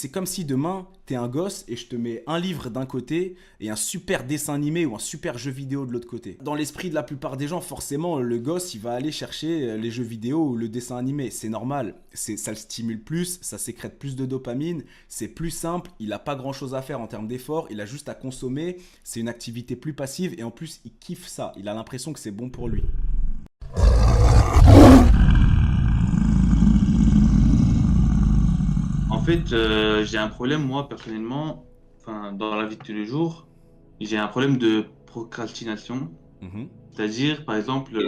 c'est comme si demain, t'es un gosse et je te mets un livre d'un côté et un super dessin animé ou un super jeu vidéo de l'autre côté. Dans l'esprit de la plupart des gens, forcément, le gosse, il va aller chercher les jeux vidéo ou le dessin animé. C'est normal, ça le stimule plus, ça sécrète plus de dopamine, c'est plus simple, il n'a pas grand-chose à faire en termes d'effort, il a juste à consommer, c'est une activité plus passive et en plus, il kiffe ça, il a l'impression que c'est bon pour lui. En fait, j'ai un problème, moi, personnellement, enfin, dans la vie de tous les jours, j'ai un problème de procrastination. Mhm. C'est-à-dire, par exemple,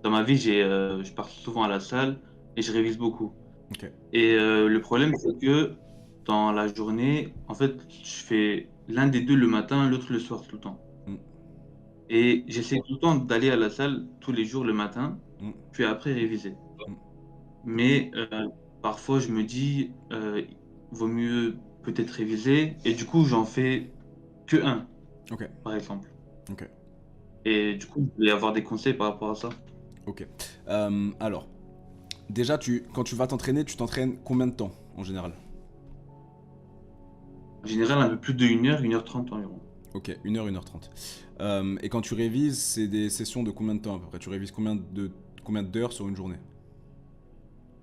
dans ma vie, je pars souvent à la salle et je révise beaucoup. Ok. Et le problème, c'est que dans la journée, en fait, je fais l'un des deux le matin, l'autre le soir tout le temps. Mm, Et j'essaie tout le temps d'aller à la salle tous les jours le matin, mm, puis après réviser. mm. Mais parfois, je me dis, vaut mieux peut-être réviser. Et du coup, j'en fais que un, Ok, par exemple. ok, Et du coup, je vais avoir des conseils par rapport à ça. ok. Alors, déjà, quand tu vas t'entraîner, tu t'entraînes combien de temps en général? En général, un peu plus de 1 heure 30 environ. Ok, 1 heure 30. Et quand tu révises, c'est des sessions de combien de temps à peu près? Tu révises combien d'heures sur une journée?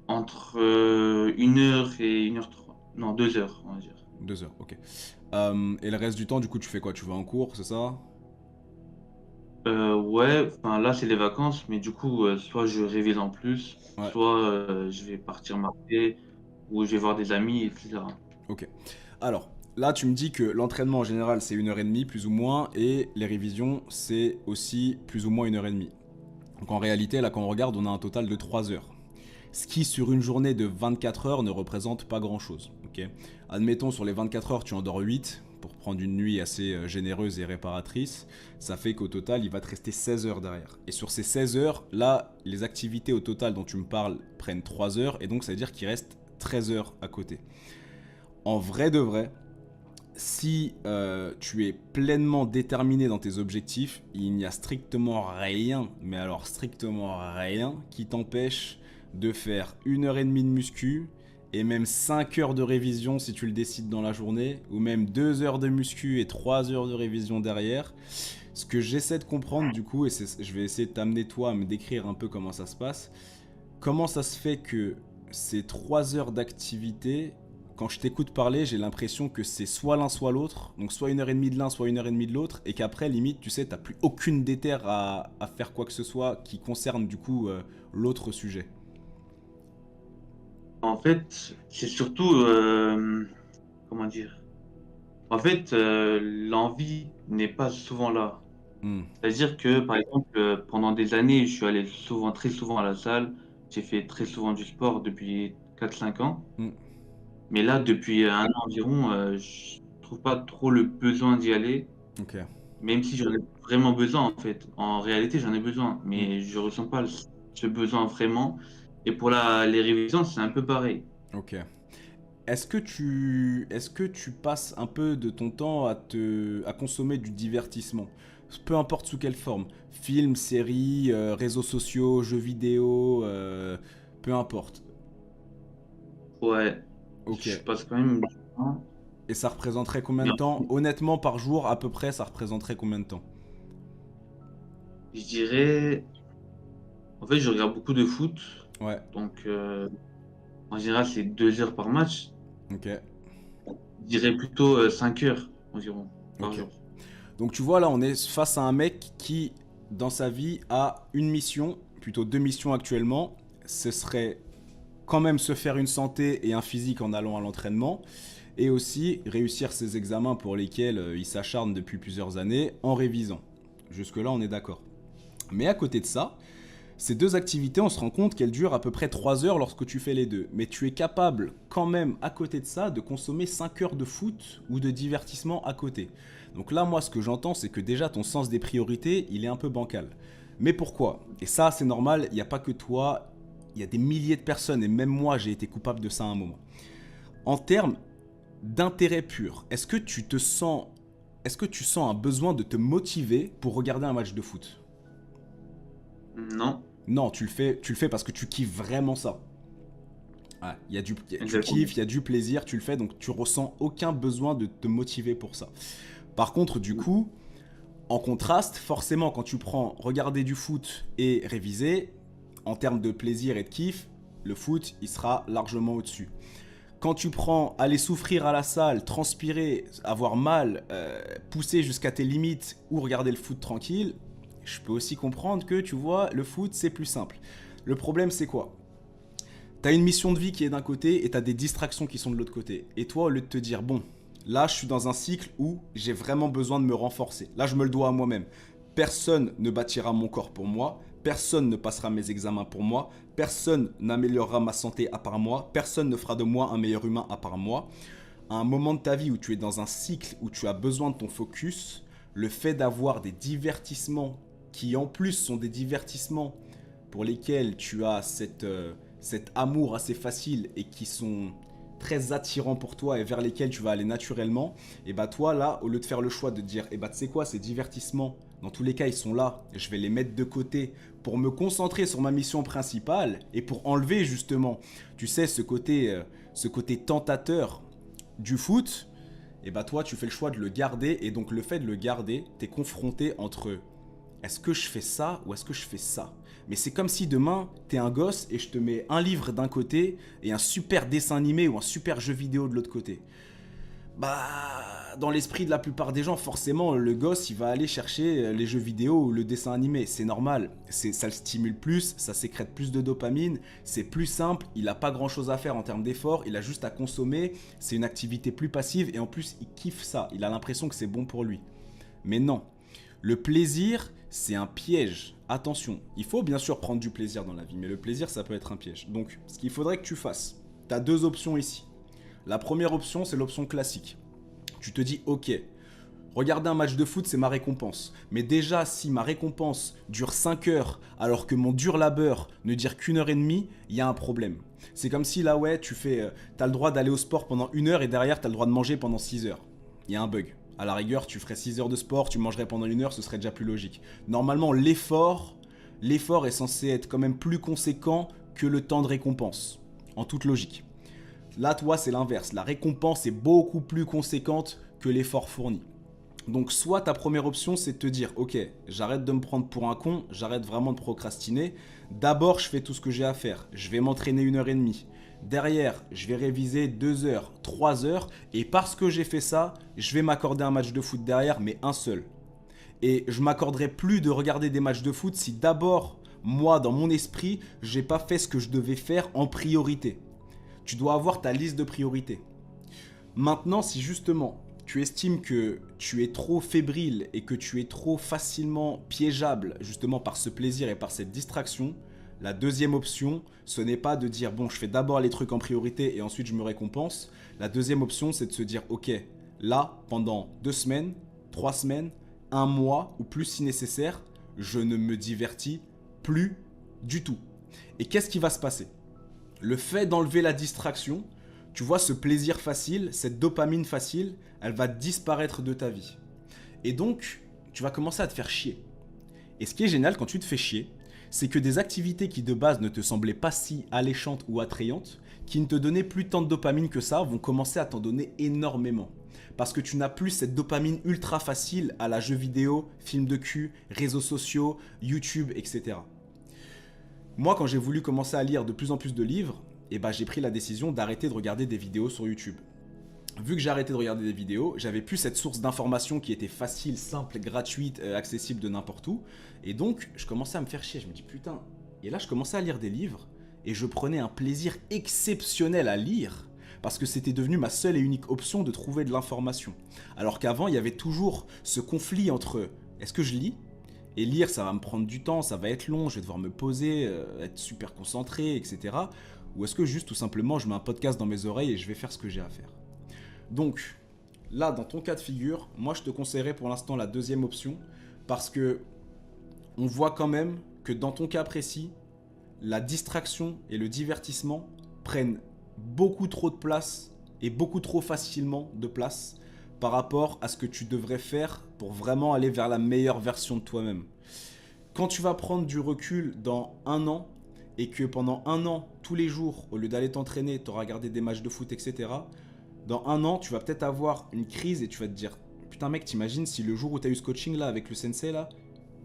Entre 1 heure et 1 heure 30. Non, 2 heures, on va dire. 2 heures, ok. Et le reste du temps, du coup, tu fais quoi? Tu vas en cours, c'est ça? Ouais, enfin là, c'est les vacances, mais du coup, soit je révise en plus, Ouais, soit je vais partir marcher, ou je vais voir des amis, etc. ok. Alors, là, tu me dis que l'entraînement en général, c'est 1 heure et demie, plus ou moins, et les révisions, c'est aussi plus ou moins 1 heure et demie. Donc en réalité, là, quand on regarde, on a un total de 3 heures. Ce qui, sur une journée de 24 heures, ne représente pas grand-chose. Ok. Admettons, sur les 24 heures, tu en dors 8 pour prendre une nuit assez généreuse et réparatrice. Ça fait qu'au total, il va te rester 16 heures derrière. Et sur ces 16 heures, là, les activités au total dont tu me parles prennent 3 heures, et donc ça veut dire qu'il reste 13 heures à côté. En vrai de vrai, si tu es pleinement déterminé dans tes objectifs, il n'y a strictement rien, mais alors strictement rien, qui t'empêche de faire 1 heure et demie de muscu et même 5 heures de révision si tu le décides dans la journée, ou même 2 heures de muscu et 3 heures de révision derrière. Ce que j'essaie de comprendre du coup, et je vais essayer de t'amener toi à me décrire un peu comment ça se passe, comment ça se fait que ces 3 heures d'activité, quand je t'écoute parler, j'ai l'impression que c'est soit l'un soit l'autre, donc soit 1 heure et demie de l'un, soit 1 heure et demie de l'autre, et qu'après, limite, tu sais, t'as plus aucune déterre à faire quoi que ce soit qui concerne du coup l'autre sujet. En fait, c'est surtout, comment dire? En fait, l'envie n'est pas souvent là. Hmm, C'est-à-dire que, par exemple, pendant des années, je suis allé souvent, très souvent à la salle. J'ai fait très souvent du sport depuis 4 5 ans. hmm, Mais là, depuis un an environ, je trouve pas trop le besoin d'y aller, ok. même si j'en ai vraiment besoin, en fait. En réalité, j'en ai besoin, Hmm, mais je ressens pas ce besoin vraiment. Et pour les révisions, c'est un peu pareil. ok. Est-ce que tu passes un peu de ton temps à consommer du divertissement? Peu importe sous quelle forme. Films, séries, réseaux sociaux, jeux vidéo, peu importe. Ouais, Ok. je passe quand même du temps. Et ça représenterait combien Mais de temps? Honnêtement, par jour, à peu près, ça représenterait combien de temps? je dirais, en fait, je regarde beaucoup de foot. Ouais, Donc, en général, c'est 2 heures par match. ok, Je dirais plutôt 5 heures environ par ok. jour. Donc tu vois, là, on est face à un mec qui, dans sa vie, a une mission, plutôt deux missions actuellement. Ce serait quand même se faire une santé et un physique en allant à l'entraînement, et aussi réussir ses examens pour lesquels il s'acharne depuis plusieurs années en révisant. Jusque-là, on est d'accord. Mais à côté de ça, ces deux activités, on se rend compte qu'elles durent à peu près 3 heures lorsque tu fais les deux. Mais tu es capable quand même, à côté de ça, de consommer 5 heures de foot ou de divertissement à côté. Donc là, moi, ce que j'entends, c'est que déjà, ton sens des priorités, il est un peu bancal. Mais pourquoi? Et ça, c'est normal, il n'y a pas que toi, il y a des milliers de personnes, et même moi, j'ai été coupable de ça à un moment. En termes d'intérêt pur, est-ce que tu sens un besoin de te motiver pour regarder un match de foot? Non, Non, tu le fais parce que tu kiffes vraiment ça. Ouais, tu Exactement. kiffes, il y a du plaisir, tu le fais, donc tu ressens aucun besoin de te motiver pour ça. Par contre, du coup, en contraste, forcément, quand tu prends regarder du foot et réviser, en termes de plaisir et de kiff, le foot, il sera largement au-dessus. Quand tu prends aller souffrir à la salle, transpirer, avoir mal, pousser jusqu'à tes limites ou regarder le foot tranquille, je peux aussi comprendre que, tu vois, le foot, c'est plus simple. Le problème, c'est quoi? T'as une mission de vie qui est d'un côté et t'as des distractions qui sont de l'autre côté. Et toi, au lieu de te dire, bon, là, je suis dans un cycle où j'ai vraiment besoin de me renforcer. Là, je me le dois à moi-même. Personne ne bâtira mon corps pour moi. Personne ne passera mes examens pour moi. Personne n'améliorera ma santé à part moi. Personne ne fera de moi un meilleur humain à part moi. À un moment de ta vie où tu es dans un cycle où tu as besoin de ton focus, le fait d'avoir des divertissements qui en plus sont des divertissements pour lesquels tu as cet amour assez facile et qui sont très attirants pour toi et vers lesquels tu vas aller naturellement, et bah toi là, au lieu de faire le choix de dire, et bah tu sais quoi, ces divertissements, dans tous les cas ils sont là, je vais les mettre de côté pour me concentrer sur ma mission principale et pour enlever justement, tu sais, ce côté tentateur du foot, et bah toi tu fais le choix de le garder, et donc le fait de le garder, t'es confronté entre est-ce que je fais ça ou est-ce que je fais ça? Mais c'est comme si demain, t'es un gosse et je te mets un livre d'un côté et un super dessin animé ou un super jeu vidéo de l'autre côté. Bah, dans l'esprit de la plupart des gens, forcément, le gosse, il va aller chercher les jeux vidéo ou le dessin animé. C'est normal, ça le stimule plus, ça sécrète plus de dopamine, c'est plus simple, il n'a pas grand-chose à faire en termes d'effort, il a juste à consommer, c'est une activité plus passive et en plus, il kiffe ça, il a l'impression que c'est bon pour lui. Mais non, le plaisir, c'est un piège. Attention, il faut bien sûr prendre du plaisir dans la vie, mais le plaisir, ça peut être un piège. Donc, ce qu'il faudrait que tu fasses, tu as deux options ici. La première option, c'est l'option classique. Tu te dis, ok, regarder un match de foot, c'est ma récompense. Mais déjà, si ma récompense dure 5 heures, alors que mon dur labeur ne dure qu'une heure et demie, il y a un problème. C'est comme si là, ouais, t'as le droit d'aller au sport pendant une heure et derrière, t'as le droit de manger pendant 6 heures. Il y a un bug. À la rigueur, tu ferais 6 heures de sport, tu mangerais pendant une heure, ce serait déjà plus logique. Normalement, l'effort est censé être quand même plus conséquent que le temps de récompense, en toute logique. Là, toi, c'est l'inverse. La récompense est beaucoup plus conséquente que l'effort fourni. Donc, soit ta première option, c'est de te dire, ok, j'arrête de me prendre pour un con, j'arrête vraiment de procrastiner. D'abord, je fais tout ce que j'ai à faire. Je vais m'entraîner 1 heure et demie. Derrière, je vais réviser 2 heures, 3 heures. Et parce que j'ai fait ça, je vais m'accorder un match de foot derrière, mais un seul. Et je m'accorderai plus de regarder des matchs de foot si d'abord, moi, dans mon esprit, j'ai pas fait ce que je devais faire en priorité. Tu dois avoir ta liste de priorités. Maintenant, si justement tu estimes que tu es trop fébrile et que tu es trop facilement piégeable justement par ce plaisir et par cette distraction, la deuxième option, ce n'est pas de dire bon, je fais d'abord les trucs en priorité et ensuite je me récompense. La deuxième option, c'est de se dire ok, là, pendant 2 semaines, 3 semaines, un mois ou plus si nécessaire, je ne me divertis plus du tout. Et qu'est-ce qui va se passer? Le fait d'enlever la distraction, tu vois, ce plaisir facile, cette dopamine facile, elle va disparaître de ta vie. Et donc, tu vas commencer à te faire chier. Et ce qui est génial quand tu te fais chier, c'est que des activités qui de base ne te semblaient pas si alléchantes ou attrayantes, qui ne te donnaient plus tant de dopamine que ça, vont commencer à t'en donner énormément. Parce que tu n'as plus cette dopamine ultra facile à la jeu vidéo, film de cul, réseaux sociaux, YouTube, etc. Moi, quand j'ai voulu commencer à lire de plus en plus de livres, j'ai pris la décision d'arrêter de regarder des vidéos sur YouTube. Vu que j'ai arrêté de regarder des vidéos, j'avais plus cette source d'information qui était facile, simple, gratuite, accessible de n'importe où. Et donc, je commençais à me faire chier. Je me dis putain. Et là, je commençais à lire des livres et je prenais un plaisir exceptionnel à lire parce que c'était devenu ma seule et unique option de trouver de l'information. Alors qu'avant, il y avait toujours ce conflit entre est-ce que je lis ? Et lire, ça va me prendre du temps, ça va être long, je vais devoir me poser, être super concentré, etc. Ou est-ce que juste tout simplement, je mets un podcast dans mes oreilles et je vais faire ce que j'ai à faire ? Donc, là, dans ton cas de figure, moi, je te conseillerais pour l'instant la deuxième option parce que on voit quand même que dans ton cas précis, la distraction et le divertissement prennent beaucoup trop de place et beaucoup trop facilement de place par rapport à ce que tu devrais faire pour vraiment aller vers la meilleure version de toi-même. Quand tu vas prendre du recul dans 1 an, et que pendant un an, tous les jours, au lieu d'aller t'entraîner, tu auras regardé des matchs de foot, etc., dans un an, tu vas peut-être avoir une crise et tu vas te dire, putain mec, t'imagines si le jour où tu as eu ce coaching là avec le sensei là,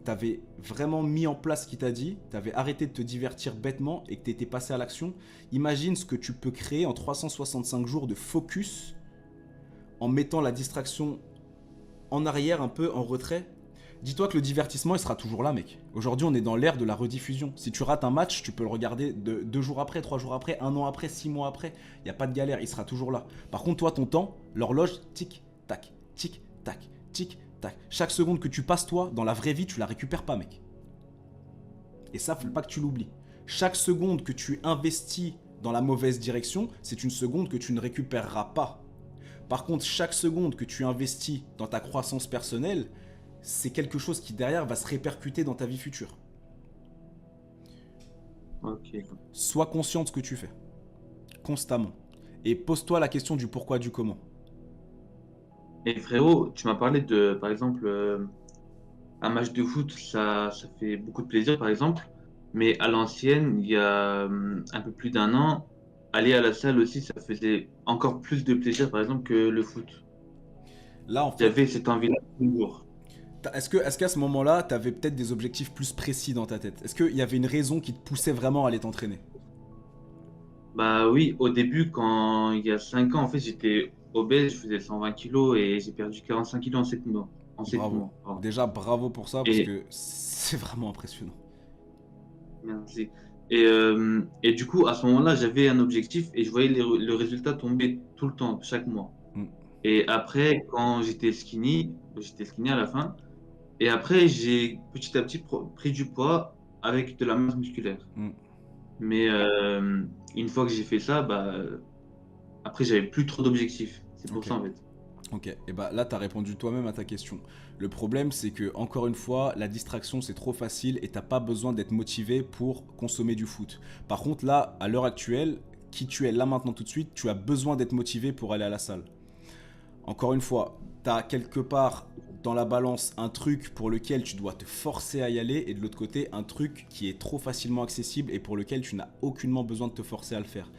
t'avais vraiment mis en place ce qu'il t'a dit, t'avais arrêté de te divertir bêtement et que t'étais passé à l'action, imagine ce que tu peux créer en 365 jours de focus en mettant la distraction en arrière, un peu en retrait. Dis-toi que le divertissement, il sera toujours là, mec. Aujourd'hui, on est dans l'ère de la rediffusion. Si tu rates un match, tu peux le regarder 2 jours après, 3 jours après, 1 an après, 6 mois après. Il n'y a pas de galère, il sera toujours là. Par contre, toi, ton temps, l'horloge, tic, tac, tic, tac, tic, tac. Chaque seconde que tu passes, toi, dans la vraie vie, tu la récupères pas, mec. Et ça, faut pas que tu l'oublies. Chaque seconde que tu investis dans la mauvaise direction, c'est une seconde que tu ne récupéreras pas. Par contre, chaque seconde que tu investis dans ta croissance personnelle, c'est quelque chose qui derrière va se répercuter dans ta vie future. Ok. Sois conscient de ce que tu fais, constamment. Et pose-toi la question du pourquoi, du comment. Et frérot, tu m'as parlé de, par exemple, un match de foot, ça fait beaucoup de plaisir, par exemple. Mais à l'ancienne, il y a un peu plus d'un an, aller à la salle aussi, ça faisait encore plus de plaisir, par exemple, que le foot. Là, en fait, J'avais cette envie-là toujours. est-ce qu'à ce moment-là, tu avais peut-être des objectifs plus précis dans ta tête? Est-ce qu'il y avait une raison qui te poussait vraiment à aller t'entraîner? Bah oui, au début, quand il y a 5 ans, en fait, j'étais obèse, je faisais 120 kilos et j'ai perdu 45 kilos en 7 mois. En 7 Bravo. mois, pardon. Déjà, bravo pour ça, parce Et que c'est vraiment impressionnant. merci. Et du coup, à ce moment-là, j'avais un objectif et je voyais le résultat tomber tout le temps, chaque mois. Mm, Et après, quand j'étais skinny à la fin. Et après, j'ai petit à petit pris du poids avec de la masse musculaire. mm. Mais une fois que j'ai fait ça, bah, après, j'avais plus trop d'objectifs. C'est pour Ok. ça, en fait. Ok, et bah là t'as répondu toi-même à ta question. Le problème c'est que, encore une fois, la distraction c'est trop facile et t'as pas besoin d'être motivé pour consommer du foot. Par contre là, à l'heure actuelle, qui tu es là maintenant tout de suite, tu as besoin d'être motivé pour aller à la salle. Encore une fois, t'as quelque part dans la balance un truc pour lequel tu dois te forcer à y aller et de l'autre côté un truc qui est trop facilement accessible et pour lequel tu n'as aucunement besoin de te forcer à le faire.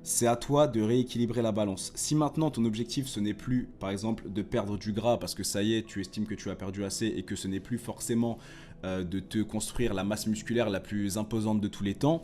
C'est à toi de rééquilibrer la balance. Si maintenant ton objectif ce n'est plus par exemple de perdre du gras parce que ça y est tu estimes que tu as perdu assez et que ce n'est plus forcément de te construire la masse musculaire la plus imposante de tous les temps,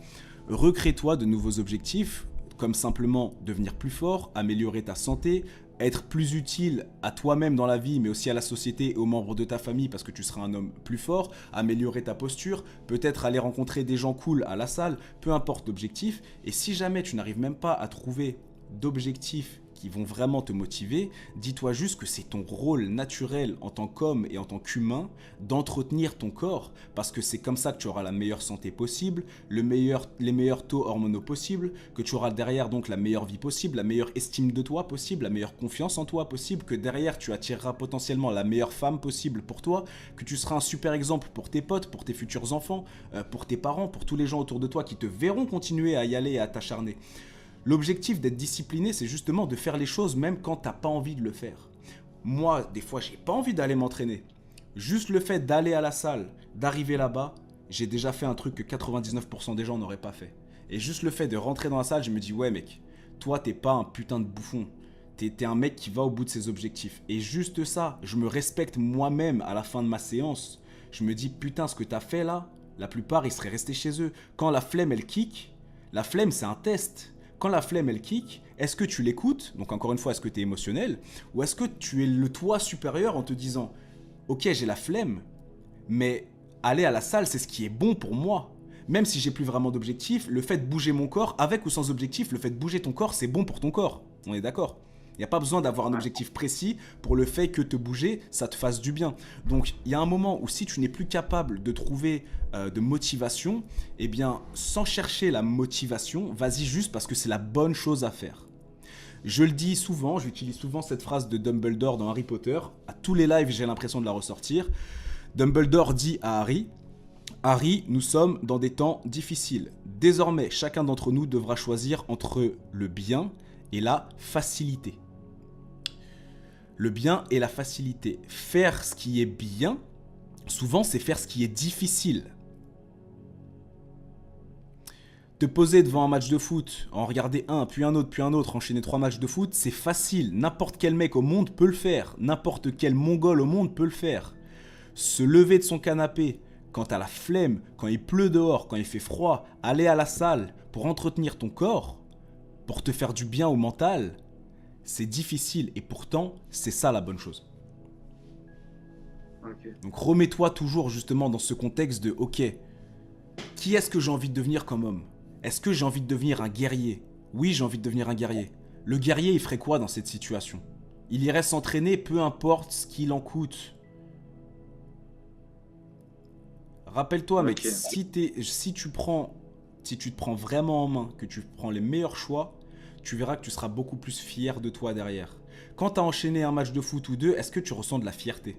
recrée-toi de nouveaux objectifs comme simplement devenir plus fort, améliorer ta santé, être plus utile à toi-même dans la vie, mais aussi à la société et aux membres de ta famille parce que tu seras un homme plus fort, améliorer ta posture, peut-être aller rencontrer des gens cool à la salle, peu importe l'objectif. Et si jamais tu n'arrives même pas à trouver d'objectifs qui vont vraiment te motiver, dis-toi juste que c'est ton rôle naturel en tant qu'homme et en tant qu'humain d'entretenir ton corps parce que c'est comme ça que tu auras la meilleure santé possible, les meilleurs taux hormonaux possibles, que tu auras derrière donc la meilleure vie possible, la meilleure estime de toi possible, la meilleure confiance en toi possible, que derrière tu attireras potentiellement la meilleure femme possible pour toi, que tu seras un super exemple pour tes potes, pour tes futurs enfants, pour tes parents, pour tous les gens autour de toi qui te verront continuer à y aller et à t'acharner. L'objectif d'être discipliné, c'est justement de faire les choses même quand t'as pas envie de le faire. Moi, des fois, j'ai pas envie d'aller m'entraîner. Juste le fait d'aller à la salle, d'arriver là-bas, j'ai déjà fait un truc que 99% des gens n'auraient pas fait. Et juste le fait de rentrer dans la salle, je me dis, ouais mec, toi t'es pas un putain de bouffon. T'es un mec qui va au bout de ses objectifs. Et juste ça, je me respecte moi-même à la fin de ma séance. Je me dis, putain, ce que t'as fait là, la plupart ils seraient restés chez eux. Quand la flemme elle kick, la flemme c'est un test. Quand la flemme elle kick, est-ce que tu l'écoutes? Donc encore une fois, est-ce que tu es émotionnel? Ou est-ce que tu es le toi supérieur en te disant, ok j'ai la flemme, mais aller à la salle c'est ce qui est bon pour moi. Même si j'ai plus vraiment d'objectif, le fait de bouger mon corps, avec ou sans objectif, le fait de bouger ton corps c'est bon pour ton corps. On est d'accord? Il n'y a pas besoin d'avoir un objectif précis pour le fait que te bouger, ça te fasse du bien. Donc il y a un moment où si tu n'es plus capable de trouver de motivation, eh bien sans chercher la motivation, vas-y juste parce que c'est la bonne chose à faire. Je le dis souvent, j'utilise souvent cette phrase de Dumbledore dans Harry Potter. À tous les lives, j'ai l'impression de la ressortir. Dumbledore dit à Harry, Harry, nous sommes dans des temps difficiles. Désormais, chacun d'entre nous devra choisir entre le bien et la facilité. Le bien et la facilité. Faire ce qui est bien, souvent c'est faire ce qui est difficile. Te poser devant un match de foot, en regarder un, puis un autre, enchaîner 3 matchs de foot, c'est facile. N'importe quel mec au monde peut le faire. N'importe quel mongol au monde peut le faire. Se lever de son canapé, quand t'as la flemme, quand il pleut dehors, quand il fait froid, aller à la salle pour entretenir ton corps, pour te faire du bien au mental, c'est difficile et pourtant, c'est ça la bonne chose. Ok. Donc remets-toi toujours justement dans ce contexte de ok, qui est-ce que j'ai envie de devenir comme homme? Est-ce que j'ai envie de devenir un guerrier? Oui, j'ai envie de devenir un guerrier. Le guerrier, il ferait quoi dans cette situation? Il irait s'entraîner, peu importe ce qu'il en coûte. Rappelle-toi, mec, Ok. si tu te prends vraiment en main, que tu prends les meilleurs choix, tu verras que tu seras beaucoup plus fier de toi derrière. Quand tu as enchaîné un match de foot ou deux, est-ce que tu ressens de la fierté?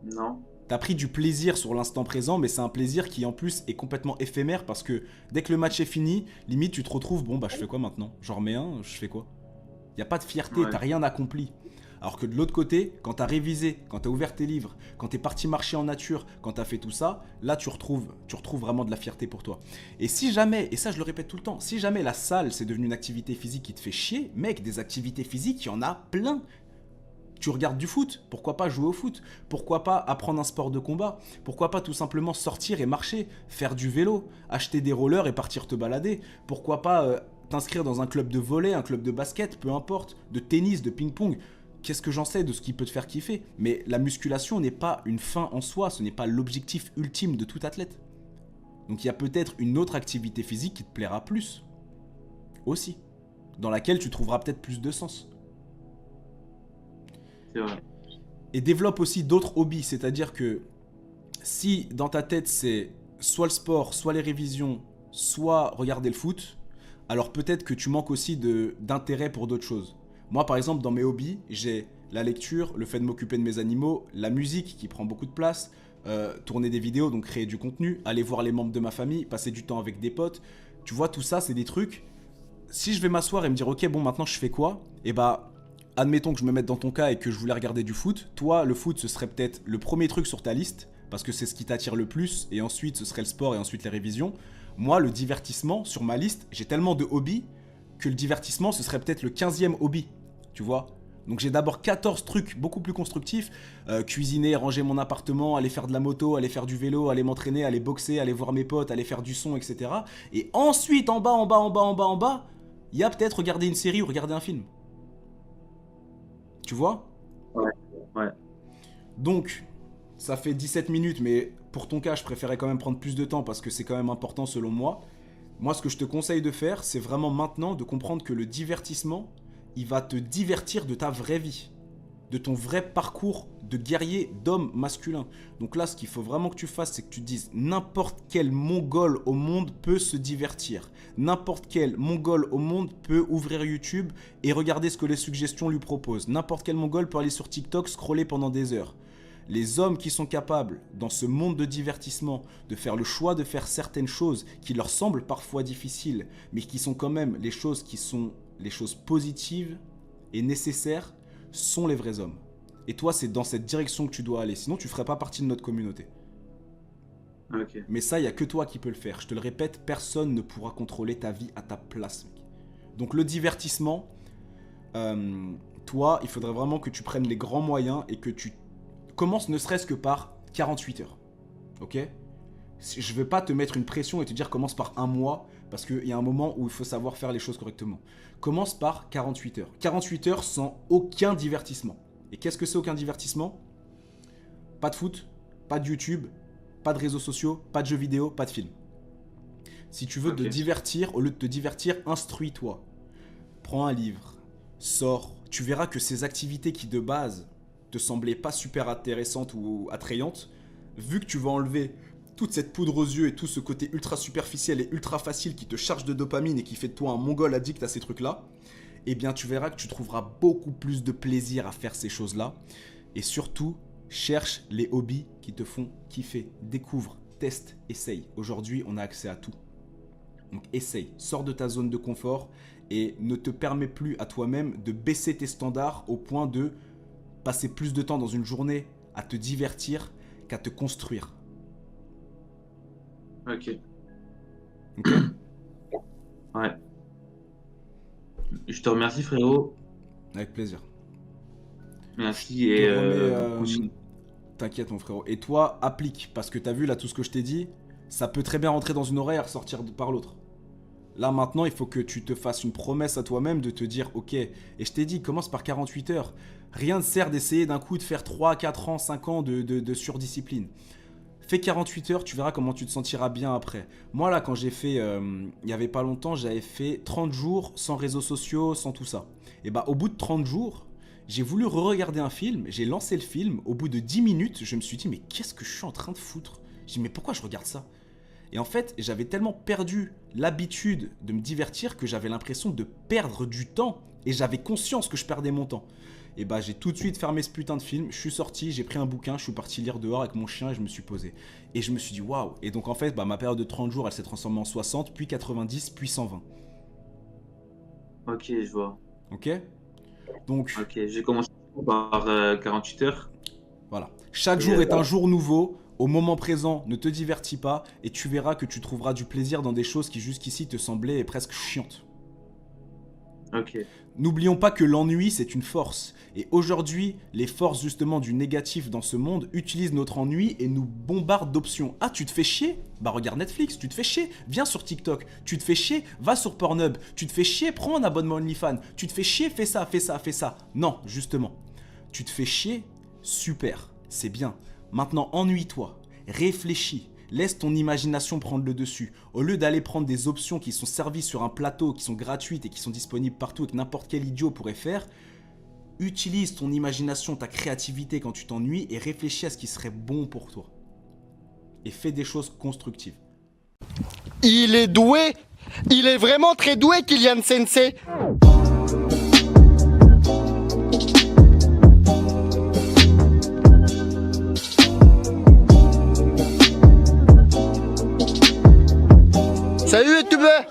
Non. T'as pris du plaisir sur l'instant présent, mais c'est un plaisir qui en plus est complètement éphémère parce que dès que le match est fini, limite tu te retrouves, bon bah je fais quoi maintenant? J'en remets un, je fais quoi? Y a pas de fierté, Ouais. t'as rien accompli. Alors que de l'autre côté, quand t'as révisé, quand t'as ouvert tes livres, quand t'es parti marcher en nature, quand t'as fait tout ça, là tu retrouves vraiment de la fierté pour toi. Et si jamais, et ça je le répète tout le temps, si jamais la salle c'est devenu une activité physique qui te fait chier, mec, des activités physiques, il y en a plein. Tu regardes du foot, pourquoi pas jouer au foot? Pourquoi pas apprendre un sport de combat? Pourquoi pas tout simplement sortir et marcher, faire du vélo, acheter des rollers et partir te balader? Pourquoi pas t'inscrire dans un club de volley, un club de basket, peu importe, de tennis, de ping-pong? Qu'est-ce que j'en sais de ce qui peut te faire kiffer? Mais la musculation n'est pas une fin en soi, ce n'est pas l'objectif ultime de tout athlète. Donc il y a peut-être une autre activité physique qui te plaira plus, aussi, dans laquelle tu trouveras peut-être plus de sens. C'est vrai. Et développe aussi d'autres hobbies, c'est-à-dire que si dans ta tête c'est soit le sport, soit les révisions, soit regarder le foot, alors peut-être que tu manques aussi d'intérêt pour d'autres choses. Moi par exemple dans mes hobbies, j'ai la lecture, le fait de m'occuper de mes animaux, la musique qui prend beaucoup de place, tourner des vidéos, donc créer du contenu, aller voir les membres de ma famille, passer du temps avec des potes. Tu vois, tout ça c'est des trucs. Si je vais m'asseoir et me dire ok bon maintenant je fais quoi? Et bah admettons que je me mette dans ton cas et que je voulais regarder du foot, toi, le foot, ce serait peut-être le premier truc sur ta liste, parce que c'est ce qui t'attire le plus, et ensuite, ce serait le sport, et ensuite les révisions. Moi, le divertissement, sur ma liste, j'ai tellement de hobbies, que le divertissement, ce serait peut-être le 15e hobby, tu vois. Donc j'ai d'abord 14 trucs beaucoup plus constructifs, cuisiner, ranger mon appartement, aller faire de la moto, aller faire du vélo, aller m'entraîner, aller boxer, aller voir mes potes, aller faire du son, etc. Et ensuite, en bas, il y a peut-être regarder une série ou regarder un film. Tu vois? Ouais. Ouais. Donc, ça fait 17 minutes, mais pour ton cas, je préférais quand même prendre plus de temps parce que c'est quand même important selon moi. Moi, ce que je te conseille de faire, c'est vraiment maintenant de comprendre que le divertissement, il va te divertir de ta vraie vie, de ton vrai parcours de guerrier, d'homme masculin. Donc là, ce qu'il faut vraiment que tu fasses, c'est que tu te dises n'importe quel mongol au monde peut se divertir. N'importe quel mongol au monde peut ouvrir YouTube et regarder ce que les suggestions lui proposent. N'importe quel mongol peut aller sur TikTok, scroller pendant des heures. Les hommes qui sont capables, dans ce monde de divertissement, de faire le choix de faire certaines choses qui leur semblent parfois difficiles, mais qui sont quand même les choses qui sont les choses positives et nécessaires, sont les vrais hommes. Et toi, c'est dans cette direction que tu dois aller, sinon tu ne ferais pas partie de notre communauté. Ok. Mais ça, il n'y a que toi qui peux le faire. Je te le répète, personne ne pourra contrôler ta vie à ta place, mec. Donc le divertissement, toi, il faudrait vraiment que tu prennes les grands moyens et que tu commences ne serait-ce que par 48 heures. Ok? Je ne vais pas te mettre une pression et te dire commence par un mois, parce qu'il y a un moment où il faut savoir faire les choses correctement. Commence par 48 heures. 48 heures sans aucun divertissement. Et qu'est-ce que c'est aucun divertissement? Pas de foot, pas de YouTube, pas de réseaux sociaux, pas de jeux vidéo, pas de films. Si tu veux te divertir, au lieu de te divertir, instruis-toi. Prends un livre, sors. Tu verras que ces activités qui de base te semblaient pas super intéressantes ou attrayantes, vu que tu vas enlever toute cette poudre aux yeux et tout ce côté ultra superficiel et ultra facile qui te charge de dopamine et qui fait de toi un mongol addict à ces trucs-là, eh bien tu verras que tu trouveras beaucoup plus de plaisir à faire ces choses-là. Et surtout, cherche les hobbies qui te font kiffer. Découvre, teste, essaye. Aujourd'hui, on a accès à tout. Donc essaye, sors de ta zone de confort et ne te permets plus à toi-même de baisser tes standards au point de passer plus de temps dans une journée à te divertir qu'à te construire. Ok. Ok? Ouais. Je te remercie, frérot. Avec plaisir. Merci Je te et remets. continue. T'inquiète, mon frérot. Et toi, applique. Parce que t'as vu là tout ce que je t'ai dit, ça peut très bien rentrer dans une oreille et ressortir par l'autre. Là maintenant, il faut que tu te fasses une promesse à toi-même de te dire ok. Et je t'ai dit, commence par 48 heures. Rien ne sert d'essayer d'un coup de faire 3, 4 ans, 5 ans de surdiscipline. Fais 48 heures, tu verras comment tu te sentiras bien après. Moi là, quand j'ai fait, il y avait pas longtemps, j'avais fait 30 jours sans réseaux sociaux, sans tout ça. Et bah au bout de 30 jours, j'ai voulu re-regarder un film, j'ai lancé le film, au bout de 10 minutes, je me suis dit mais qu'est-ce que je suis en train de foutre? J'ai dit mais pourquoi je regarde ça? Et en fait, j'avais tellement perdu l'habitude de me divertir que j'avais l'impression de perdre du temps et j'avais conscience que je perdais mon temps. Et bah j'ai tout de suite fermé ce putain de film, je suis sorti, j'ai pris un bouquin, je suis parti lire dehors avec mon chien et je me suis posé. Et je me suis dit waouh. Et donc en fait, bah, ma période de 30 jours, elle s'est transformée en 60, puis 90, puis 120. Ok, je vois. Ok? Donc Ok, j'ai commencé par 48 heures. voilà. Chaque Et, jour est un jour nouveau. Au moment présent, ne te divertis pas et tu verras que tu trouveras du plaisir dans des choses qui jusqu'ici te semblaient presque chiantes. ok. N'oublions pas que l'ennui, c'est une force. Et aujourd'hui, les forces justement du négatif dans ce monde utilisent notre ennui et nous bombardent d'options. Ah, tu te fais chier? Bah regarde Netflix. Tu te fais chier? Viens sur TikTok. Tu te fais chier? Va sur Pornhub. Tu te fais chier? Prends un abonnement OnlyFans. Tu te fais chier? Fais ça, fais ça, fais ça. Non, justement. Tu te fais chier? Super, c'est bien. Maintenant, ennuie-toi. Réfléchis. Laisse ton imagination prendre le dessus. Au lieu d'aller prendre des options qui sont servies sur un plateau, qui sont gratuites et qui sont disponibles partout et que n'importe quel idiot pourrait faire, utilise ton imagination, ta créativité quand tu t'ennuies et réfléchis à ce qui serait bon pour toi. Et fais des choses constructives. Il est doué. Il est vraiment très doué, Kylian Sensei. Salut, youtubeur.